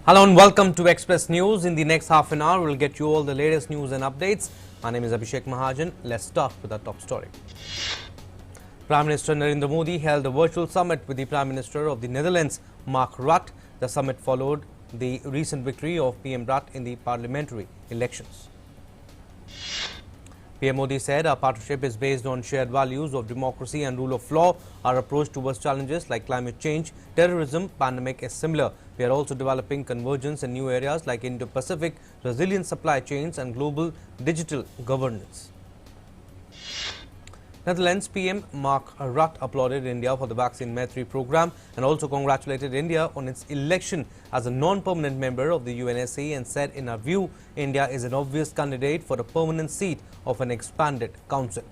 Hello and welcome to Express News. In the next half an hour, we'll get you all the latest news and updates. My name is Abhishek Mahajan. Let's start with our top story. Prime Minister Narendra Modi held a virtual summit with the Prime Minister of the Netherlands, Mark Rutte. The summit followed the recent victory of PM Rutte in the parliamentary elections. PM Modi said our partnership is based on shared values of democracy and rule of law. Our approach towards challenges like climate change, terrorism, pandemic is similar. We are also developing convergence in new areas like Indo-Pacific, resilient supply chains and global digital governance. Netherlands PM Mark Rutte applauded India for the Vaccine Maitri program and also congratulated India on its election as a non-permanent member of the UNSC and said, in our view, India is an obvious candidate for a permanent seat of an expanded council.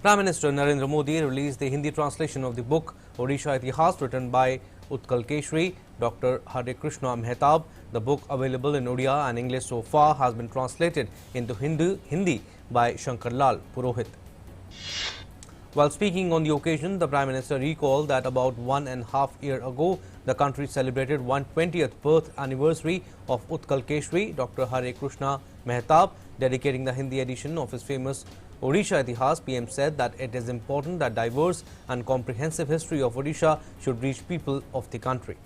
Prime Minister Narendra Modi released the Hindi translation of the book Odisha Itihas written by Utkal Keshri, Dr. Hare Krishna Mehtab. The book, available in Odia and English so far, has been translated into Hindi by Shankar Lal Purohit. While speaking on the occasion, the Prime Minister recalled that about 1.5 years ago, the country celebrated 120th birth anniversary of Utkal Keshri, Dr. Hare Krishna Mehtab. Dedicating the Hindi edition of his famous Odisha Itihas, PM said that it is important that diverse and comprehensive history of Odisha should reach people of the country.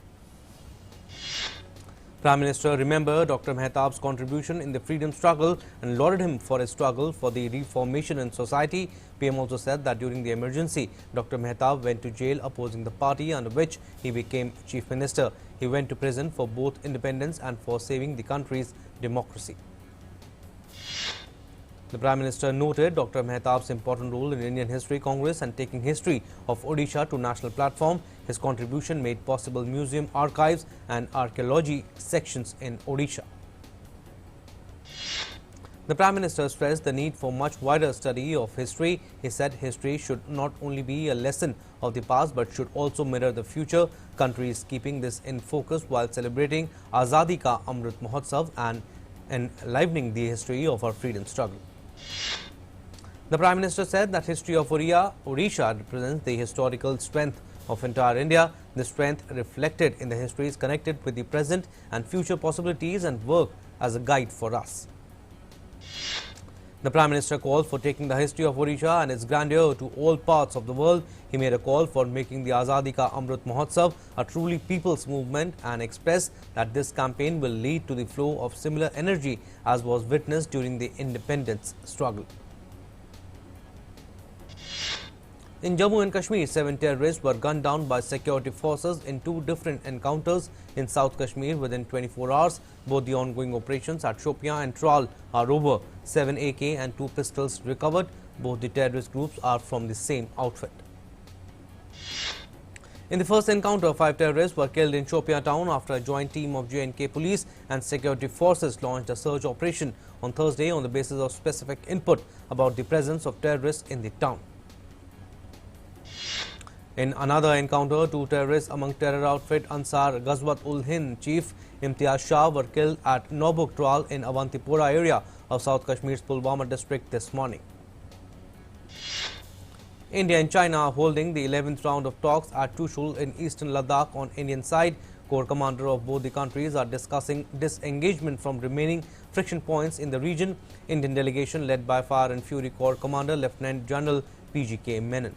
Prime Minister remembered Dr. Mehtab's contribution in the freedom struggle and lauded him for his struggle for the reformation in society. PM also said that during the emergency, Dr. Mehtab went to jail opposing the party under which he became Chief Minister. He went to prison for both independence and for saving the country's democracy. The Prime Minister noted Dr. Mehtab's important role in Indian History Congress and taking history of Odisha to national platform. His contribution made possible museum archives and archaeology sections in Odisha. The Prime Minister stressed the need for much wider study of history. He said history should not only be a lesson of the past but should also mirror the future. Country is keeping this in focus while celebrating Azadi Ka Amrit Mahotsav and enlivening the history of our freedom struggle. The Prime Minister said that history of Odisha represents the historical strength of entire India. The strength reflected in the histories connected with the present and future possibilities and work as a guide for us. The Prime Minister called for taking the history of Odisha and its grandeur to all parts of the world. He made a call for making the Azadi Ka Amrit Mahotsav a truly people's movement and expressed that this campaign will lead to the flow of similar energy as was witnessed during the independence struggle. In Jammu and Kashmir, 7 terrorists were gunned down by security forces in 2 different encounters in South Kashmir within 24 hours. Both the ongoing operations at Shopian and Tral are over. 7 AK and 2 pistols recovered. Both the terrorist groups are from the same outfit. In the first encounter, 5 terrorists were killed in Shopian town after a joint team of J&K police and security forces launched a search operation on Thursday on the basis of specific input about the presence of terrorists in the town. In another encounter, 2 terrorists among terror outfit Ansar Ghazwat-ul-Hind chief Imtiaz Shah were killed at Nobuk Tral in Avantipora area of South Kashmir's Pulwama district this morning. India and China are holding the 11th round of talks at Chushul in eastern Ladakh on Indian side. Corps commander of both the countries are discussing disengagement from remaining friction points in the region. Indian delegation led by Fire and Fury Corps Commander Lieutenant General PGK Menon.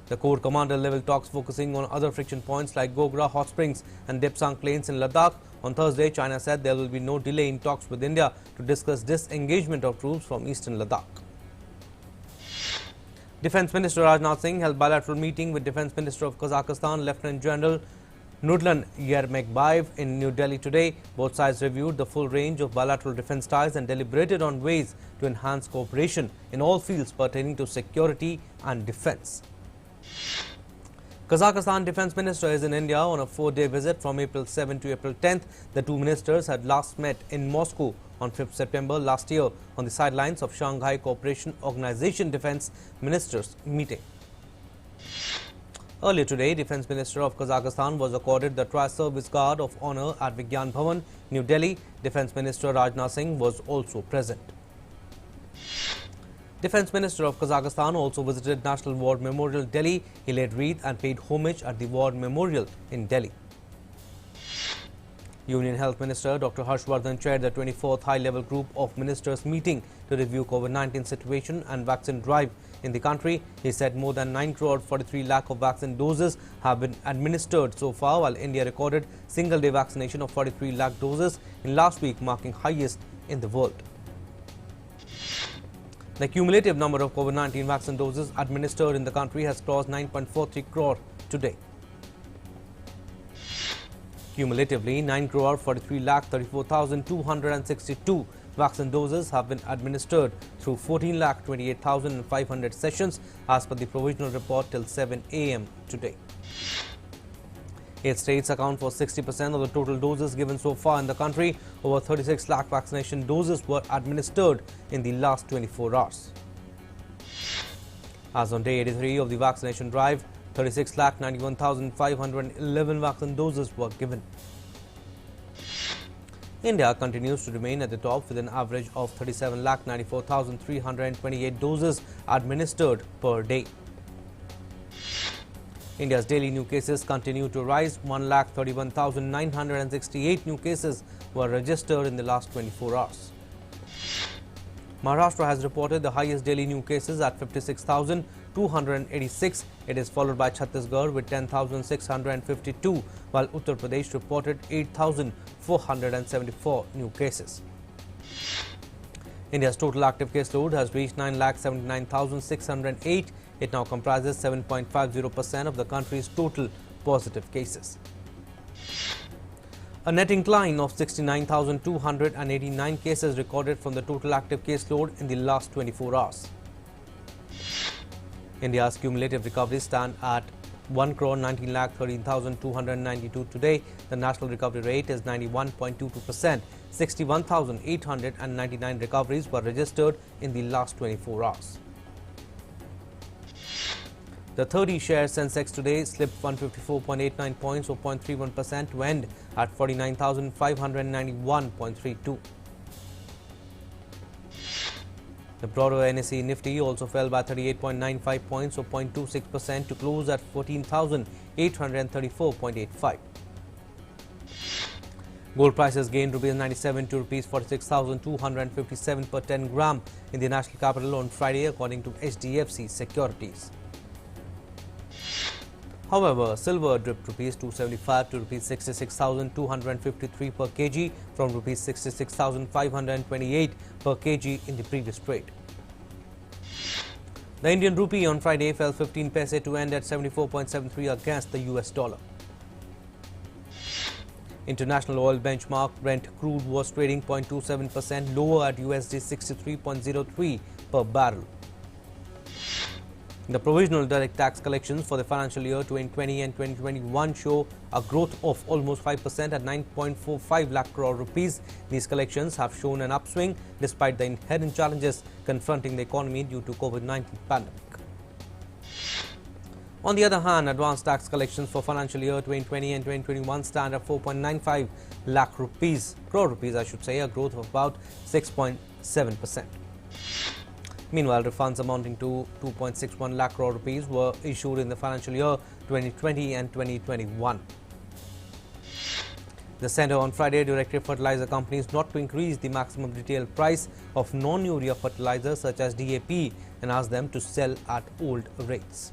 The Corps Commander level talks focusing on other friction points like Gogra, Hot Springs and Depsang Plains in Ladakh. On Thursday, China said there will be no delay in talks with India to discuss disengagement of troops from eastern Ladakh. Defence Minister Rajnath Singh held bilateral meeting with Defence Minister of Kazakhstan, Lieutenant General Nurlan Yermekbayev in New Delhi today. Both sides reviewed the full range of bilateral defence ties and deliberated on ways to enhance cooperation in all fields pertaining to security and defence. Kazakhstan Defence Minister is in India on a 4-day visit from April 7 to April 10th. The 2 ministers had last met in Moscow on 5th September last year on the sidelines of Shanghai Cooperation Organization Defence Ministers meeting. Earlier today, Defence Minister of Kazakhstan was accorded the Tri-Service Guard of Honour at Vigyan Bhavan, New Delhi. Defence Minister Rajnath Singh was also present. Defence Minister of Kazakhstan also visited National War Memorial, Delhi. He laid wreath and paid homage at the War Memorial in Delhi. Union Health Minister Dr. Harshvardhan chaired the 24th high-level group of ministers meeting to review COVID-19 situation and vaccine drive in the country. He said more than 9 crore 43 lakh of vaccine doses have been administered so far, while India recorded single-day vaccination of 43 lakh doses in last week, marking highest in the world. The cumulative number of COVID-19 vaccine doses administered in the country has crossed 9.43 crore today. Cumulatively, 9 crore 43 lakh 34,262 vaccine doses have been administered through 14 lakh 28,500 sessions as per the provisional report till 7 a.m. today. 8 states account for 60% of the total doses given so far in the country. Over 36 lakh vaccination doses were administered in the last 24 hours. As on day 83 of the vaccination drive, 36,91,511 vaccine doses were given. India continues to remain at the top with an average of 37,94,328 doses administered per day. India's daily new cases continue to rise. 1,31,968 new cases were registered in the last 24 hours. Maharashtra has reported the highest daily new cases at 56,286. It is followed by Chhattisgarh with 10,652, while Uttar Pradesh reported 8,474 new cases. India's total active caseload has reached 9,79,608. It now comprises 7.50% of the country's total positive cases. A net incline of 69,289 cases recorded from the total active caseload in the last 24 hours. India's cumulative recoveries stand at 1 crore 19 lakh 13,292 today. The national recovery rate is 91.22%. 61,899 recoveries were registered in the last 24 hours. The 30-share Sensex today slipped 154.89 points or 0.31% to end at 49,591.32. The broader NSE Nifty also fell by 38.95 points or 0.26% to close at 14,834.85. Gold prices gained rupees 97 to rupees 46,257 per 10 gram in the national capital on Friday, according to HDFC Securities. However, silver dipped rupees 275 to rupees 66,253 per kg from rupees 66,528 per kg in the previous trade. The Indian rupee on Friday fell 15 paise to end at 74.73 against the US dollar. International oil benchmark Brent crude was trading 0.27% lower at USD 63.03 per barrel. The provisional direct tax collections for the financial year 2020 and 2021 show a growth of almost 5% at 9.45 lakh crore rupees. These collections have shown an upswing despite the inherent challenges confronting the economy due to COVID-19 pandemic. On the other hand, advanced tax collections for financial year 2020 and 2021 stand at 4.95 lakh crore rupees, a growth of about 6.7%. Meanwhile, refunds amounting to 2.61 lakh crore rupees were issued in the financial year 2020 and 2021. The centre on Friday directed fertilizer companies not to increase the maximum retail price of non-urea fertilizers such as DAP and asked them to sell at old rates.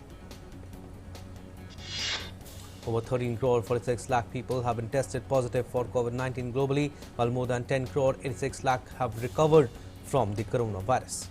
Over 13 crore 46 lakh people have been tested positive for COVID-19 globally, while more than 10 crore 86 lakh have recovered from the coronavirus.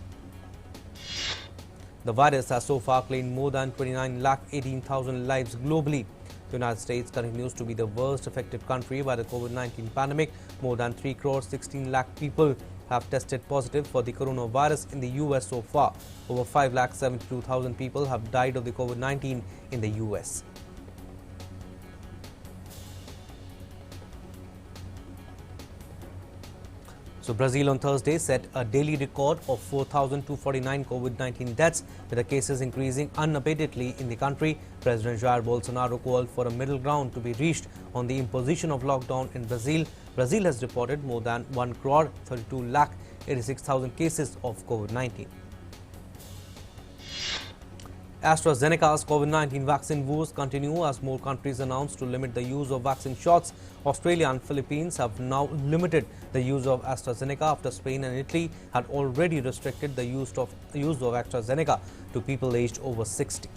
The virus has so far claimed more than 29 lakh 18,000 lives globally. The United States continues to be the worst affected country by the COVID-19 pandemic. More than 3 crore 16 lakh people have tested positive for the coronavirus in the US so far. Over 5 lakh 72,000 people have died of the COVID-19 in the US. So Brazil on Thursday set a daily record of 4,249 COVID-19 deaths, with the cases increasing unabatedly in the country. President Jair Bolsonaro called for a middle ground to be reached on the imposition of lockdown in Brazil. Brazil has reported more than 1 crore 32 lakh 86,000 cases of COVID-19. AstraZeneca's COVID-19 vaccine woes continue as more countries announce to limit the use of vaccine shots. Australia and Philippines have now limited the use of AstraZeneca after Spain and Italy had already restricted the use of AstraZeneca to people aged over 60.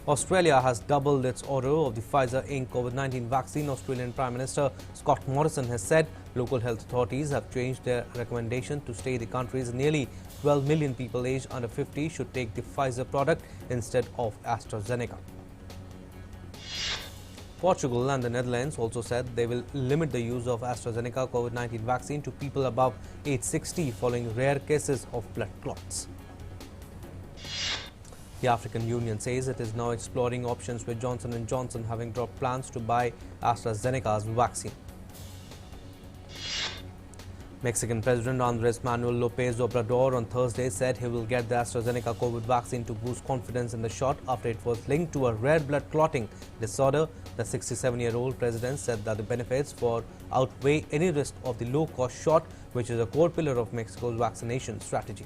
Australia has doubled its order of the Pfizer Inc. COVID-19 vaccine. Australian Prime Minister Scott Morrison has said local health authorities have changed their recommendation to say the country's nearly 12 million people aged under 50 should take the Pfizer product instead of AstraZeneca. Portugal and the Netherlands also said they will limit the use of AstraZeneca COVID-19 vaccine to people above age 60 following rare cases of blood clots. The African Union says it is now exploring options with Johnson & Johnson having dropped plans to buy AstraZeneca's vaccine. Mexican President Andrés Manuel López Obrador on Thursday said he will get the AstraZeneca COVID vaccine to boost confidence in the shot after it was linked to a rare blood clotting disorder. The 67-year-old president said that the benefits outweigh any risk of the low-cost shot, which is a core pillar of Mexico's vaccination strategy.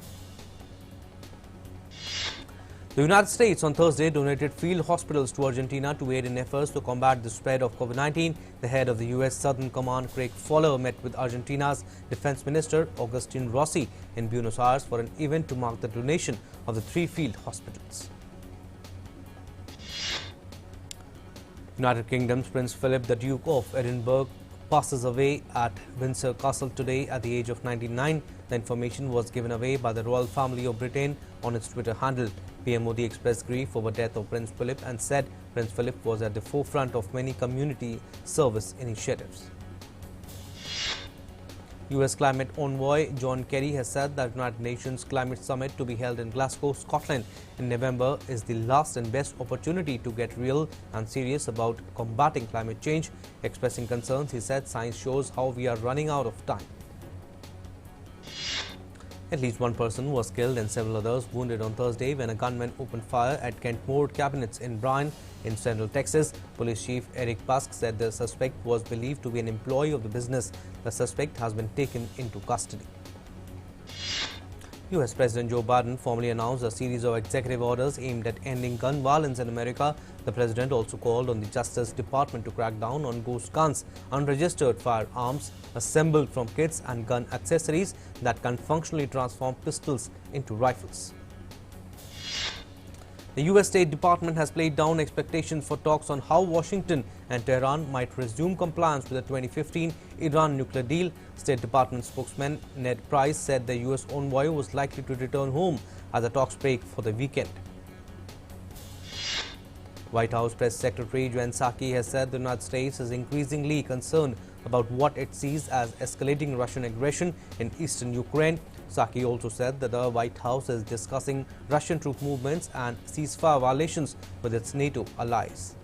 The United States on Thursday donated field hospitals to Argentina to aid in efforts to combat the spread of COVID-19. The head of the U.S. Southern Command, Craig Fowler, met with Argentina's Defense Minister, Agustin Rossi, in Buenos Aires for an event to mark the donation of the 3 field hospitals. United Kingdom's Prince Philip, the Duke of Edinburgh, passes away at Windsor Castle today at the age of 99. The information was given away by the royal family of Britain on its Twitter handle. PM Modi expressed grief over the death of Prince Philip and said Prince Philip was at the forefront of many community service initiatives. U.S. climate envoy John Kerry has said that the United Nations Climate Summit to be held in Glasgow, Scotland in November is the last and best opportunity to get real and serious about combating climate change. Expressing concerns, he said science shows how we are running out of time. At least one person was killed and several others wounded on Thursday when a gunman opened fire at Kentmore Cabinets in Bryan in Central Texas. Police Chief Eric Busk said the suspect was believed to be an employee of the business. The suspect has been taken into custody. U.S. President Joe Biden formally announced a series of executive orders aimed at ending gun violence in America. The president also called on the Justice Department to crack down on ghost guns, unregistered firearms assembled from kits and gun accessories that can functionally transform pistols into rifles. The U.S. State Department has played down expectations for talks on how Washington and Tehran might resume compliance with the 2015 Iran nuclear deal. State Department spokesman Ned Price said the U.S. envoy was likely to return home as the talks break for the weekend. White House Press Secretary Jen Psaki has said the United States is increasingly concerned about what it sees as escalating Russian aggression in eastern Ukraine. Psaki also said that the White House is discussing Russian troop movements and ceasefire violations with its NATO allies.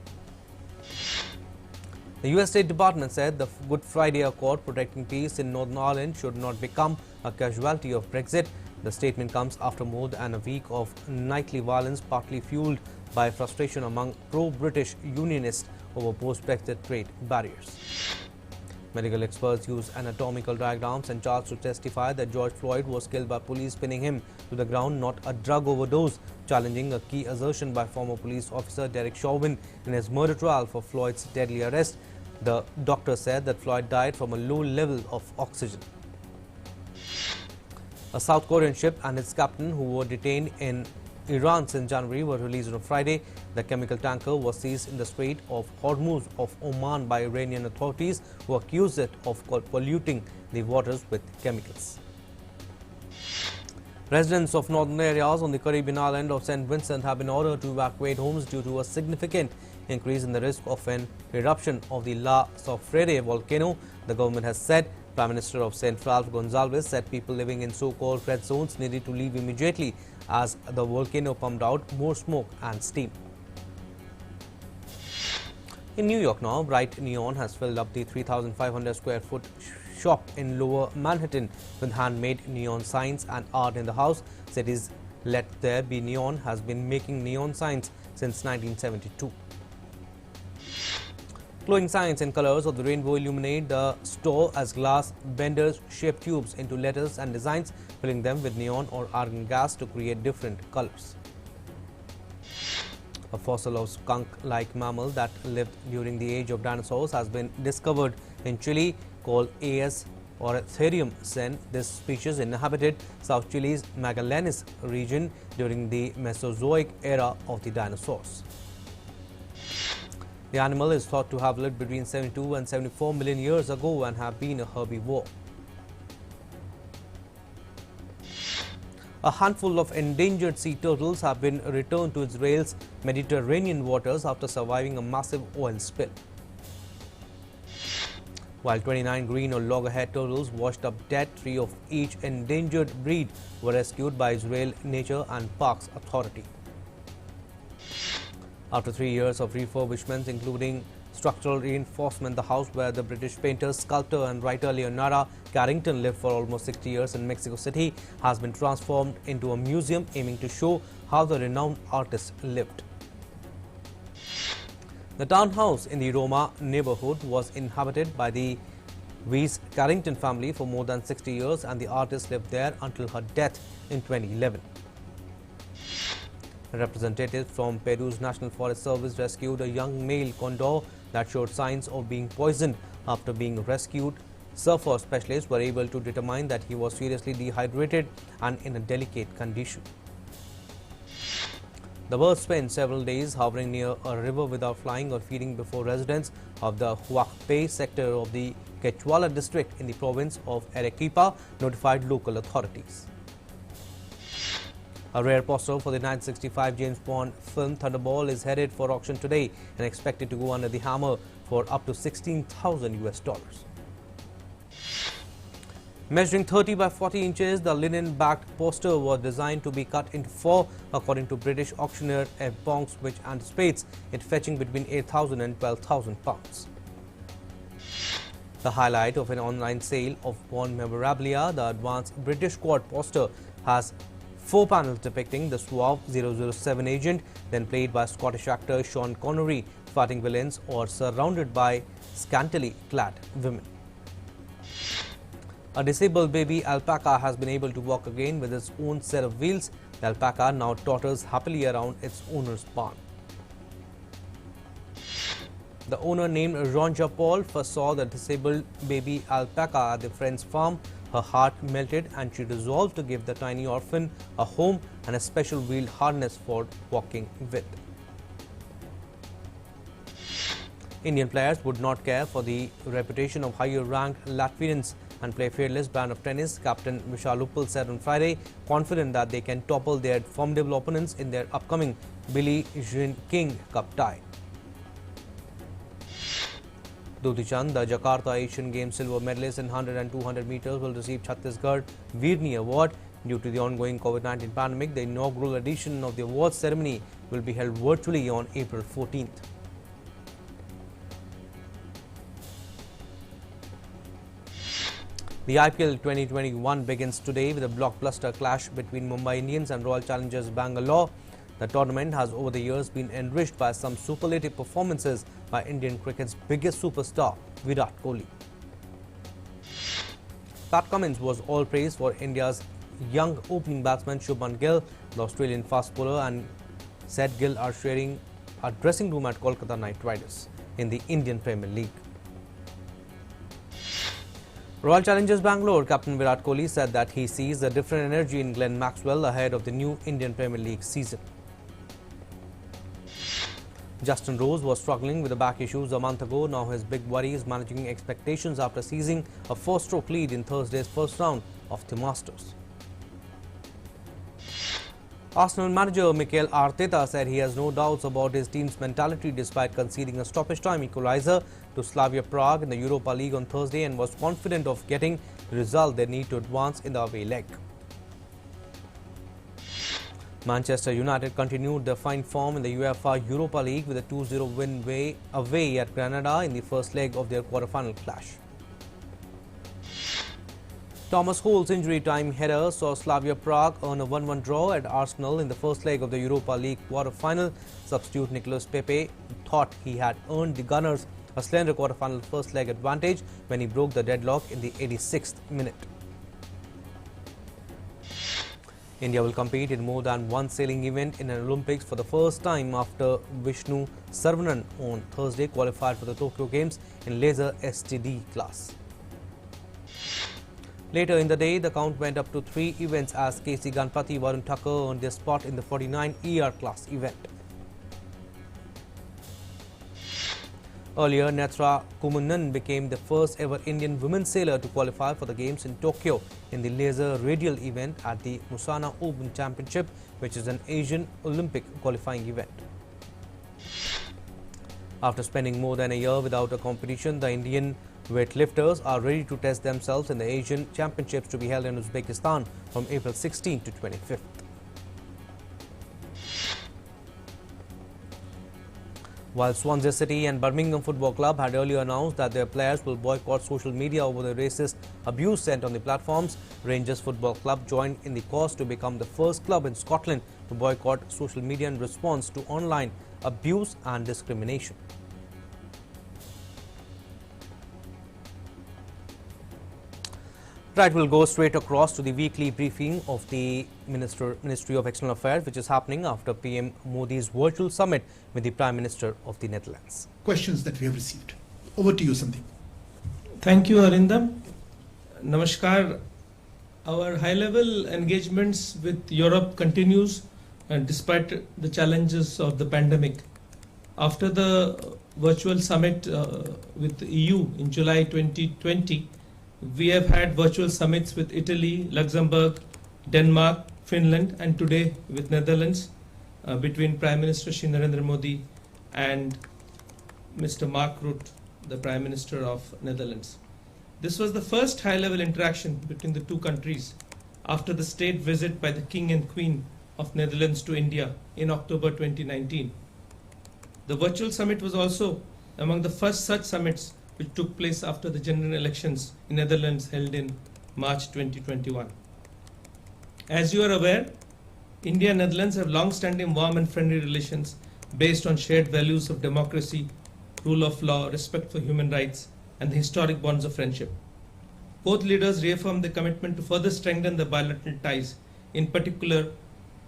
The U.S. State Department said the Good Friday Accord protecting peace in Northern Ireland should not become a casualty of Brexit. The statement comes after more than a week of nightly violence, partly fueled by frustration among pro-British unionists over post-Brexit trade barriers. Medical experts used anatomical diagrams and charts to testify that George Floyd was killed by police pinning him to the ground, not a drug overdose, challenging a key assertion by former police officer Derek Chauvin in his murder trial for Floyd's deadly arrest. The doctor said that Floyd died from a low level of oxygen. A South Korean ship and its captain, who were detained in Iran since January, were released on Friday. The chemical tanker was seized in the Strait of Hormuz of Oman by Iranian authorities, who accused it of polluting the waters with chemicals. Residents of northern areas on the Caribbean island of St. Vincent have been ordered to evacuate homes due to a significant increase in the risk of an eruption of the La Soufriere volcano. The government has said. Prime Minister of St. Ralph Gonsalves said people living in so-called red zones needed to leave immediately as the volcano pumped out more smoke and steam. In New York now, Bright Neon has filled up the 3,500 square foot shop in Lower Manhattan with handmade neon signs and art in the house. City's Let There Be Neon has been making neon signs since 1972. Glowing signs and colors of the rainbow illuminate the store as glass vendors shape tubes into letters and designs, filling them with neon or argon gas to create different colors. A fossil of skunk-like mammal that lived during the age of dinosaurs has been discovered in Chile called A.S. ornithurium sen. This species inhabited South Chile's Magallanes region during the Mesozoic era of the dinosaurs. The animal is thought to have lived between 72 and 74 million years ago and have been a herbivore. A handful of endangered sea turtles have been returned to Israel's Mediterranean waters after surviving a massive oil spill. While 29 green or loggerhead turtles washed up dead, 3 of each endangered breed were rescued by Israel Nature and Parks Authority. After 3 years of refurbishments, including structural reinforcement, the house where the British painter, sculptor and writer Leonardo Carrington lived for almost 60 years in Mexico City has been transformed into a museum aiming to show how the renowned artist lived. The townhouse in the Roma neighborhood was inhabited by the Weiss Carrington family for more than 60 years, and the artist lived there until her death in 2011. Representatives from Peru's National Forest Service rescued a young male condor that showed signs of being poisoned. After being rescued, surfer specialists were able to determine that he was seriously dehydrated and in a delicate condition. The bird spent several days hovering near a river without flying or feeding before residents of the Huacpay sector of the Quechua district in the province of Arequipa notified local authorities. A rare poster for the 1965 James Bond film Thunderball is headed for auction today and expected to go under the hammer for up to $16,000 US. Measuring 30 by 40 inches, the linen-backed poster was designed to be cut into 4, according to British auctioneer Ed Bonks, which anticipates it fetching between £8,000 and £12,000. The highlight of an online sale of Bond memorabilia, the advanced British Squad poster has 4 panels depicting the suave 007 agent, then played by Scottish actor Sean Connery, fighting villains or surrounded by scantily clad women. A disabled baby alpaca has been able to walk again with its own set of wheels. The alpaca now totters happily around its owner's barn. The owner, named Ronja Paul, first saw the disabled baby alpaca at the friend's farm. Her heart melted and she resolved to give the tiny orphan a home and a special wheeled harness for walking with. Indian players would not care for the reputation of higher-ranked Latvians and play fearless brand of tennis, Captain Vishal Uppal said on Friday, confident that they can topple their formidable opponents in their upcoming Billie Jean King Cup tie. Dutee Chand, the Jakarta Asian Games silver medalist in 100 and 200 meters, will receive Chhattisgarh Veerni Award. Due to the ongoing COVID-19 pandemic, the inaugural edition of the awards ceremony will be held virtually on April 14th. The IPL 2021 begins today with a blockbuster clash between Mumbai Indians and Royal Challengers Bangalore. The tournament has over the years been enriched by some superlative performances by Indian cricket's biggest superstar, Virat Kohli. Pat Cummins was all praise for India's young opening batsman Shubman Gill. The Australian fast bowler and said Gill are sharing a dressing room at Kolkata Knight Riders in the Indian Premier League. Royal Challengers Bangalore captain Virat Kohli said that he sees a different energy in Glenn Maxwell ahead of the new Indian Premier League season. Justin Rose was struggling with the back issues a month ago. Now his big worry is managing expectations after seizing a 4-stroke lead in Thursday's first round of the Masters. Arsenal manager Mikel Arteta said he has no doubts about his team's mentality despite conceding a stoppage time equalizer to Slavia Prague in the Europa League on Thursday and was confident of getting the result they need to advance in the away leg. Manchester United continued their fine form in the UEFA Europa League with a 2-0 win away at Granada in the first leg of their quarter-final clash. Thomas Holt's injury time header saw Slavia Prague earn a 1-1 draw at Arsenal in the first leg of the Europa League quarter-final. Substitute Nicolas Pepe thought he had earned the Gunners a slender quarter-final first leg advantage when he broke the deadlock in the 86th minute. India will compete in more than one sailing event in an Olympics for the first time after Vishnu Saravanan on Thursday qualified for the Tokyo Games in laser STD class. Later in the day, the count went up to 3 events as KC Ganpati Varun Thakur earned their spot in the 49 ER class event. Earlier, Netra Kumanan became the first ever Indian women sailor to qualify for the Games in Tokyo in the laser radial event at the Musana Open Championship, which is an Asian Olympic qualifying event. After spending more than a year without a competition, the Indian weightlifters are ready to test themselves in the Asian Championships to be held in Uzbekistan from April 16 to 25th. While Swansea City and Birmingham Football Club had earlier announced that their players will boycott social media over the racist abuse sent on the platforms, Rangers Football Club joined in the cause to become the first club in Scotland to boycott social media in response to online abuse and discrimination. Right, we'll go straight across to the weekly briefing of the Ministry of External Affairs, which is happening after PM Modi's virtual summit with the Prime Minister of the Netherlands. Questions that we have received. Over to you, Sandeep. Thank you, Arindam. Namaskar. Our high-level engagements with Europe continues despite the challenges of the pandemic. After the virtual summit with the EU in July 2020, we have had virtual summits with Italy, Luxembourg, Denmark, Finland, and today with Netherlands between Prime Minister Shri Narendra Modi and Mr. Mark Rutte, the Prime Minister of Netherlands. This was the first high-level interaction between the two countries after the state visit by the King and Queen of Netherlands to India in October 2019. The virtual summit was also among the first such summits which took place after the general elections in Netherlands held in March 2021. As you are aware, India and Netherlands have long-standing warm and friendly relations based on shared values of democracy, rule of law, respect for human rights, and the historic bonds of friendship. Both leaders reaffirmed their commitment to further strengthen the bilateral ties, in particular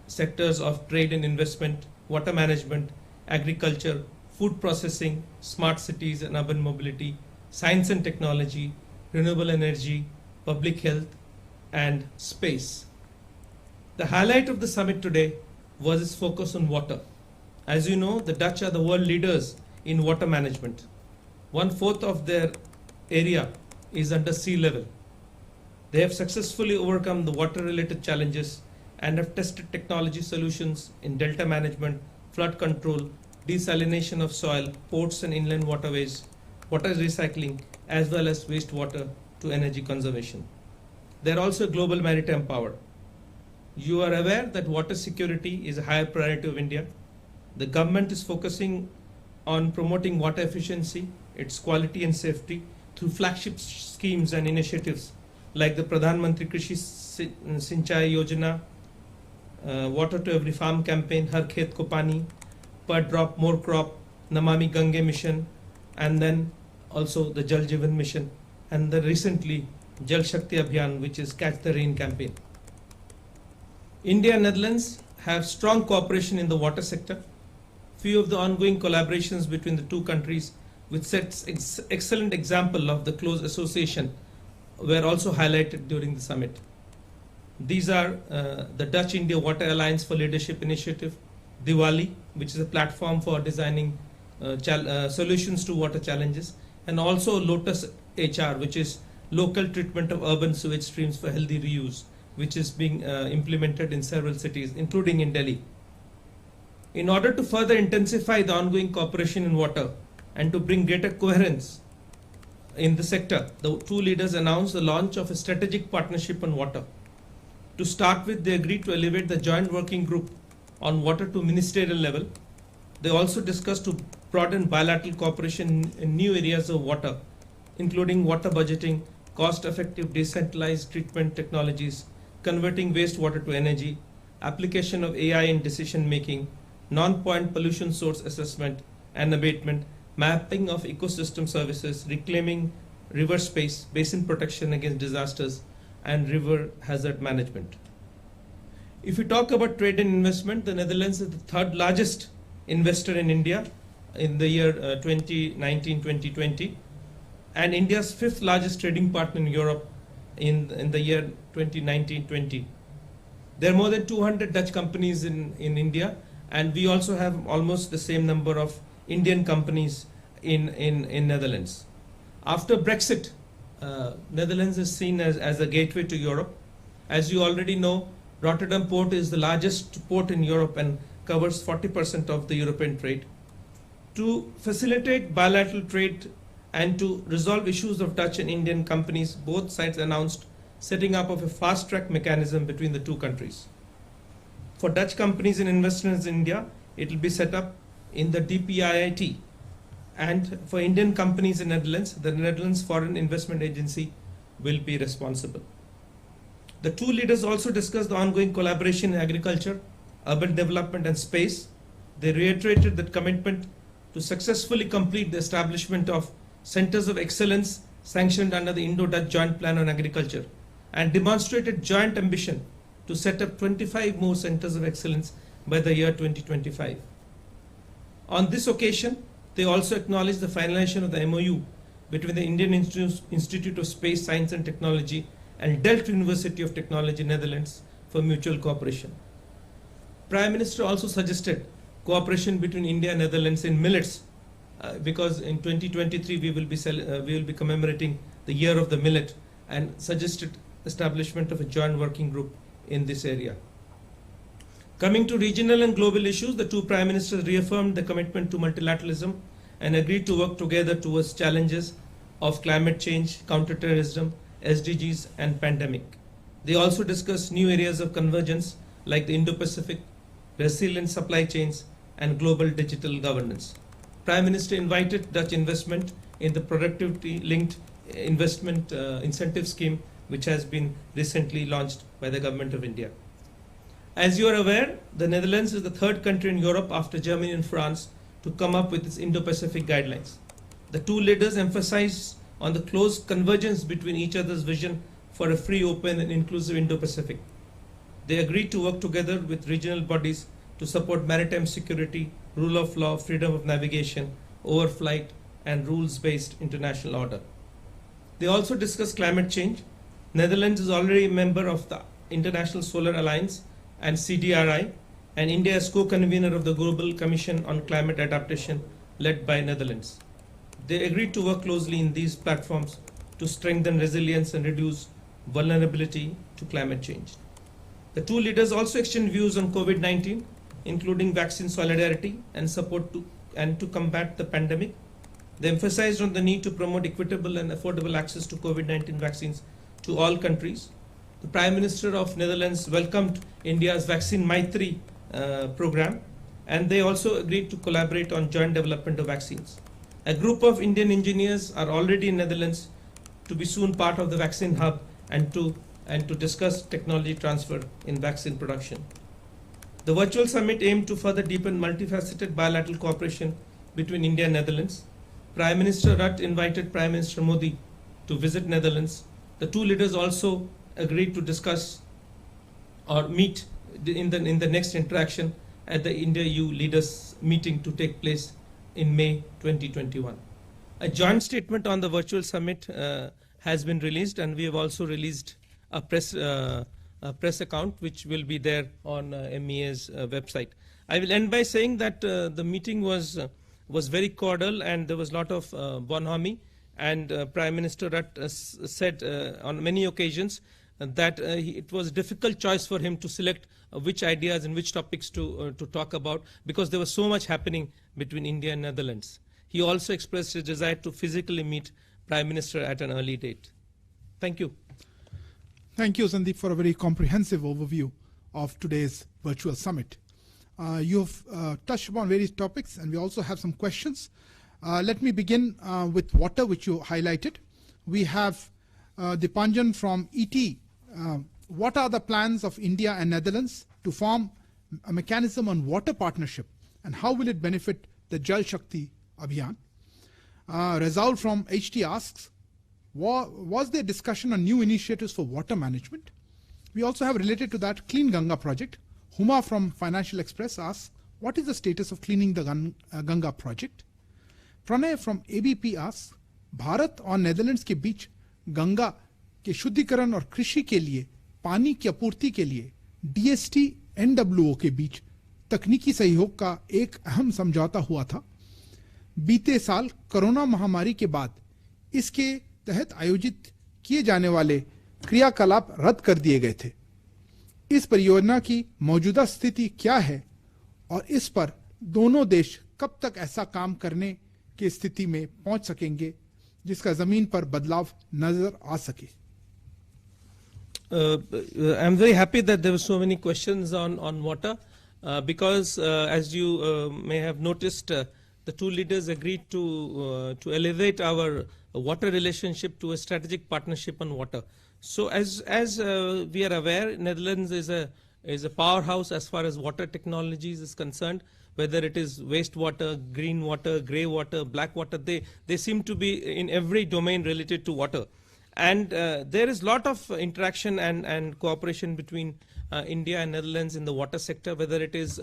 sectors of trade and investment, water management, agriculture, food processing, smart cities and urban mobility, science and technology, renewable energy, public health, and space. The highlight of the summit today was its focus on water. As you know, the Dutch are the world leaders in water management. 1/4 of their area is under sea level. They have successfully overcome the water-related challenges and have tested technology solutions in delta management, flood control, desalination of soil, ports and inland waterways, water recycling, as well as wastewater to energy conservation. They are also a global maritime power. You are aware that water security is a high priority of India. The government is focusing on promoting water efficiency, its quality and safety through flagship schemes and initiatives like the Pradhan Mantri Krishi Sinchai Yojana, Water to Every Farm campaign, Har Khet Ko Pani, Per Drop More Crop, Namami Gange mission, and then also the Jal Jeevan mission, and the recently Jal Shakti Abhiyan, which is Catch the Rain campaign. India and Netherlands have strong cooperation in the water sector. Few of the ongoing collaborations between the two countries, which sets excellent example of the close association, were also highlighted during the summit. These are the Dutch-India Water Alliance for Leadership Initiative, Diwali, which is a platform for designing solutions to water challenges, and also Lotus HR, which is local treatment of urban sewage streams for healthy reuse, which is being implemented in several cities, including in Delhi. In order to further intensify the ongoing cooperation in water and to bring greater coherence in the sector, the two leaders announced the launch of a strategic partnership on water. To start with, they agreed to elevate the joint working group on water to ministerial level. They also discussed to broaden bilateral cooperation in new areas of water, including water budgeting, cost-effective decentralized treatment technologies, converting wastewater to energy, application of AI in decision-making, non-point pollution source assessment and abatement, mapping of ecosystem services, reclaiming river space, basin protection against disasters, and river hazard management. If we talk about trade and investment, the Netherlands is the third largest investor in India in the year 2019-2020, and India's fifth largest trading partner in Europe in the year 2019-20. There are more than 200 Dutch companies in India, and we also have almost the same number of Indian companies in Netherlands. After Brexit, Netherlands is seen as a gateway to Europe. As you already know, Rotterdam port is the largest port in Europe and covers 40% of the European trade. To facilitate bilateral trade and to resolve issues of Dutch and Indian companies, both sides announced setting up of a fast-track mechanism between the two countries. For Dutch companies and investors in India, it will be set up in the DPIIT. And for Indian companies in Netherlands, the Netherlands Foreign Investment Agency will be responsible. The two leaders also discussed the ongoing collaboration in agriculture, urban development and space. They reiterated that commitment to successfully complete the establishment of centers of excellence sanctioned under the Indo-Dutch Joint Plan on Agriculture, and demonstrated joint ambition to set up 25 more centers of excellence by the year 2025. On this occasion, they also acknowledged the finalization of the MOU between the Indian Institute of Space, Science and Technology and Delft University of Technology, Netherlands, for mutual cooperation. Prime Minister also suggested cooperation between India and Netherlands in millets, because in 2023 we will be commemorating the year of the millet, and suggested establishment of a joint working group in this area. Coming to regional and global issues, the two prime ministers reaffirmed the commitment to multilateralism and agreed to work together towards challenges of climate change, counterterrorism, SDGs and pandemic. They also discussed new areas of convergence like the Indo-Pacific, resilient supply chains and global digital governance. Prime Minister invited Dutch investment in the productivity-linked investment incentive scheme, which has been recently launched by the Government of India. As you are aware, the Netherlands is the third country in Europe after Germany and France to come up with its Indo-Pacific guidelines. The two leaders emphasized on the close convergence between each other's vision for a free, open and inclusive Indo-Pacific. They agreed to work together with regional bodies to support maritime security, rule of law, freedom of navigation, overflight and rules-based international order. They also discussed climate change. Netherlands is already a member of the International Solar Alliance and CDRI, and India is co-convener of the Global Commission on Climate Adaptation led by Netherlands. They agreed to work closely in these platforms to strengthen resilience and reduce vulnerability to climate change. The two leaders also exchanged views on COVID-19, including vaccine solidarity and support to combat the pandemic. They emphasized on the need to promote equitable and affordable access to COVID-19 vaccines to all countries. The Prime Minister of Netherlands welcomed India's Vaccine Maitri program, and they also agreed to collaborate on joint development of vaccines. A group of Indian engineers are already in Netherlands to be soon part of the vaccine hub and to discuss technology transfer in vaccine production. The virtual summit aimed to further deepen multifaceted bilateral cooperation between India and Netherlands. Prime Minister Rutte invited Prime Minister Modi to visit Netherlands. The two leaders also agreed to discuss or meet in the next interaction at the India-EU leaders meeting to take place in May 2021. A joint statement on the virtual summit has been released, and we have also released a press account which will be there on MEA's website. I will end by saying that the meeting was very cordial and there was a lot of bonhomie, and Prime Minister Rutte said on many occasions that it was a difficult choice for him to select which ideas and which topics to talk about, because there was so much happening between India and Netherlands. He also expressed his desire to physically meet Prime Minister at an early date. Thank you. Thank you, Sandeep, for a very comprehensive overview of today's virtual summit. You've touched upon various topics, and we also have some questions. Let me begin with water, which you highlighted. We have Dipanjan from ET. What are the plans of India and Netherlands to form a mechanism on water partnership, and how will it benefit the Jal Shakti Abhiyan? Razaul from HT asks, was there discussion on new initiatives for water management? We also have related to that Clean Ganga project. Huma from Financial Express asks, what is the status of cleaning the Ganga project? Pranay from ABP asks, Bharat और Netherlands के बीच गंगा के शुद्धिकरण और कृषि के लिए पानी की आपूर्ति के लिए DST NWO के बीच तकनीकी सहयोग का एक अहम समझौता हुआ था। बीते साल कोरोना महामारी के बाद इसके तहत आयोजित किए जाने वाले क्रियाकलाप रद्द कर दिए गए थे। इस परियोजना की मौजूदा स्थिति क्या है और इस पर दोनों देश कब तक ऐसा काम करने की स्थिति में पहुंच सकेंगे जिसका जमीन पर बदलाव नजर आ सके? I'm very happy that there were so many questions on water because as you may have noticed, the two leaders agreed to elevate our water relationship to a strategic partnership on water. So as we are aware, Netherlands is a powerhouse as far as water technologies is concerned. Whether it is wastewater, green water, grey water, black water, they seem to be in every domain related to water. And there is a lot of interaction and cooperation between India and Netherlands in the water sector, whether it is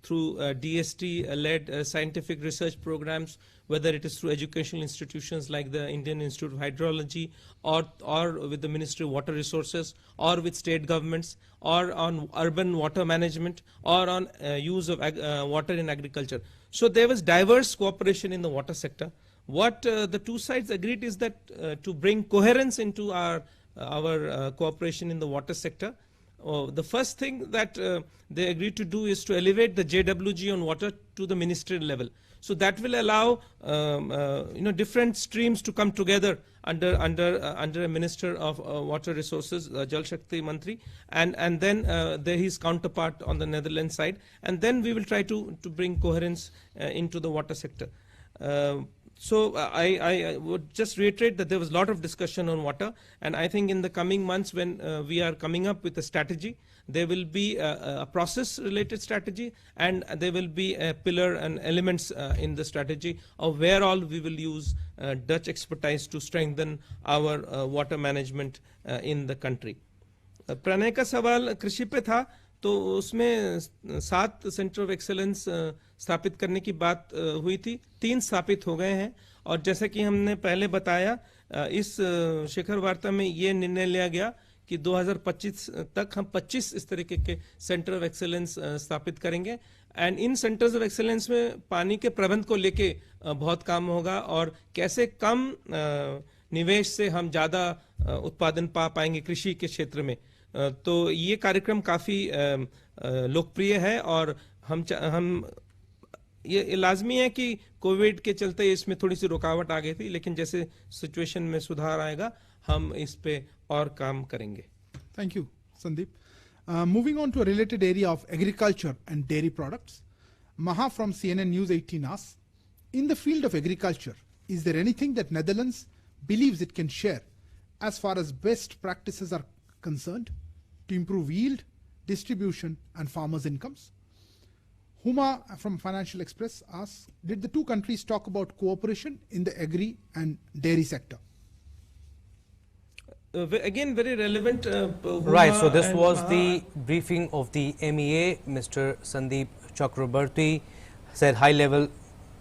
through DST-led scientific research programs, whether it is through educational institutions like the Indian Institute of Hydrology, or with the Ministry of Water Resources, or with state governments, or on urban water management, or on use of water in agriculture. So there was diverse cooperation in the water sector. What the two sides agreed is that to bring coherence into our cooperation in the water sector, the first thing that they agreed to do is to elevate the JWG on water to the ministerial level. So that will allow different streams to come together under a minister of water resources, Jal Shakti Mantri, and then there his counterpart on the Netherlands side, and then we will try to bring coherence into the water sector. So I would just reiterate that there was a lot of discussion on water, and I think in the coming months when we are coming up with a strategy, there will be a process related strategy, and there will be a pillar and elements in the strategy of where all we will use Dutch expertise to strengthen our water management in the country. Pranay का सवाल कृषि पे था, तो उसमें 7 centre of excellence स्थापित करने की बात हुई थी। 3 स्थापित हो गए हैं, और जैसा कि हमने पहले बताया, इस शिखर वार्ता में ये निर्णय लिया गया कि 2025 तक हम 25 इस तरीके के सेंटर ऑफ एक्सेलेंस स्थापित करेंगे। And in centres of excellence में पानी के प्रबंध को लेके बहुत काम होगा, और कैसे कम निवेश से हम ज़्यादा उत्पादन पा पाएंगे कृषि के क्षेत्र में। तो ये कार्यक्रम काफ़ी लोकप्रिय है, और हम ये लाजमी है कि कोविड के चलते इसमें थोड़ी सी रुकावट आ गई थी, लेकिन जैसे सिचुएशन में सुधार आएगा हम इस पे और काम करेंगे। Thank you, Sandeep. Moving on to a related area of agriculture and dairy products, Maha from CNN News 18 asks, in the field of agriculture, is there anything that Netherlands believes it can share as far as best practices are concerned to improve yield, distribution, and farmers' incomes? Huma from Financial Express asks, did the two countries talk about cooperation in the agri and dairy sector? Again, very relevant. Right, so this was the briefing of the MEA. Mr. Sandeep Chakrabarti said high-level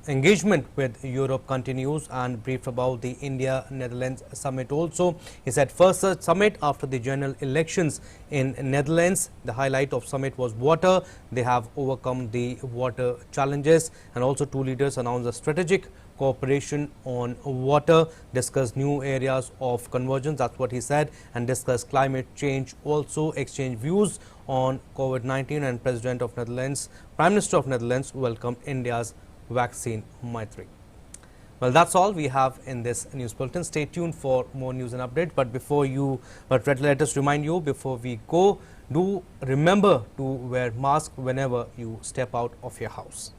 engagement with Europe continues, and briefed about the India-Netherlands summit also. He said first such summit after the general elections in Netherlands. The highlight of summit was water. They have overcome the water challenges, and also two leaders announced a strategic cooperation on water, discuss new areas of convergence, that's what he said, and discuss climate change, also exchange views on COVID-19, and President of Netherlands, Prime Minister of Netherlands welcomed India's vaccine Maitri. Well, that's all we have in this news bulletin. Stay tuned for more news and updates. But let us remind you before we go, do remember to wear mask whenever you step out of your house.